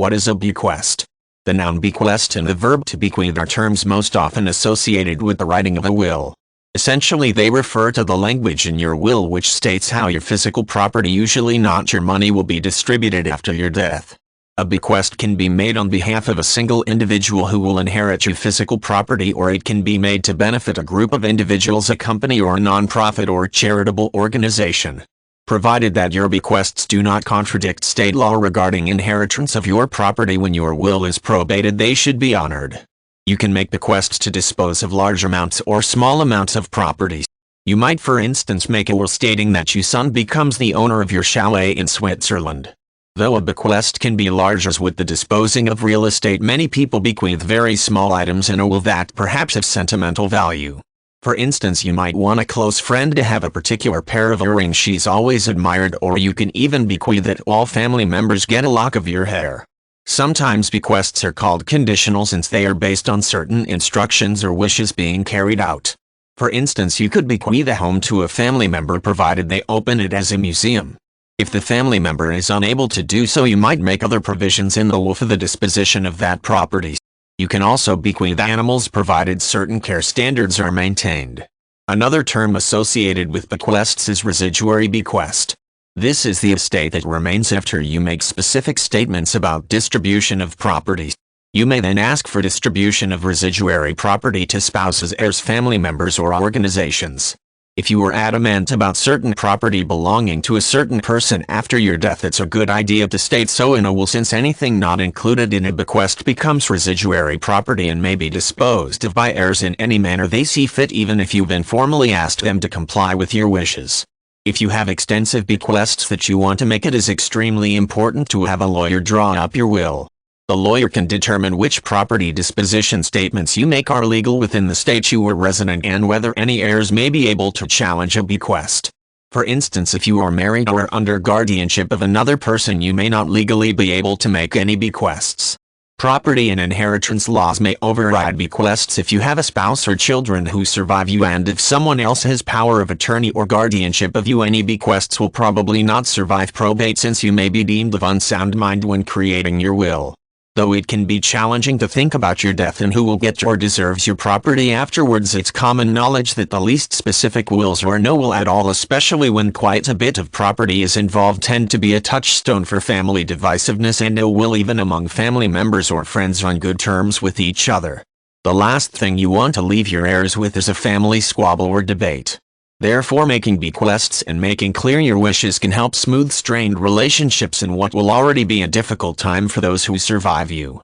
What is a bequest? The noun bequest and the verb to bequeath are terms most often associated with the writing of a will. Essentially, they refer to the language in your will which states how your physical property, usually not your money, will be distributed after your death. A bequest can be made on behalf of a single individual who will inherit your physical property, or it can be made to benefit a group of individuals, a company, or a non-profit or charitable organization. Provided that your bequests do not contradict state law regarding inheritance of your property when your will is probated, they should be honored. You can make bequests to dispose of large amounts or small amounts of property. You might, for instance, make a will stating that your son becomes the owner of your chalet in Switzerland. Though a bequest can be large, as with the disposing of real estate, many people bequeath very small items in a will that perhaps have sentimental value. For instance, you might want a close friend to have a particular pair of earrings she's always admired, or you can even bequeath that all family members get a lock of your hair. Sometimes bequests are called conditional since they are based on certain instructions or wishes being carried out. For instance, you could bequeath a home to a family member provided they open it as a museum. If the family member is unable to do so, you might make other provisions in the will for the disposition of that property. You can also bequeath animals provided certain care standards are maintained. Another term associated with bequests is residuary bequest. This is the estate that remains after you make specific statements about distribution of property. You may then ask for distribution of residuary property to spouses, heirs, family members, or organizations. If you are adamant about certain property belonging to a certain person after your death, it's a good idea to state so in a will, since anything not included in a bequest becomes residuary property and may be disposed of by heirs in any manner they see fit, even if you've informally asked them to comply with your wishes. If you have extensive bequests that you want to make, it is extremely important to have a lawyer draw up your will. The lawyer can determine which property disposition statements you make are legal within the state you are resident and whether any heirs may be able to challenge a bequest. For instance, if you are married or under guardianship of another person, you may not legally be able to make any bequests. Property and inheritance laws may override bequests if you have a spouse or children who survive you, and if someone else has power of attorney or guardianship of you, any bequests will probably not survive probate, since you may be deemed of unsound mind when creating your will. Though it can be challenging to think about your death and who will get or deserves your property afterwards, it's common knowledge that the least specific wills, or no will at all, especially when quite a bit of property is involved, tend to be a touchstone for family divisiveness and ill will even among family members or friends on good terms with each other. The last thing you want to leave your heirs with is a family squabble or debate. Therefore, making bequests and making clear your wishes can help smooth strained relationships in what will already be a difficult time for those who survive you.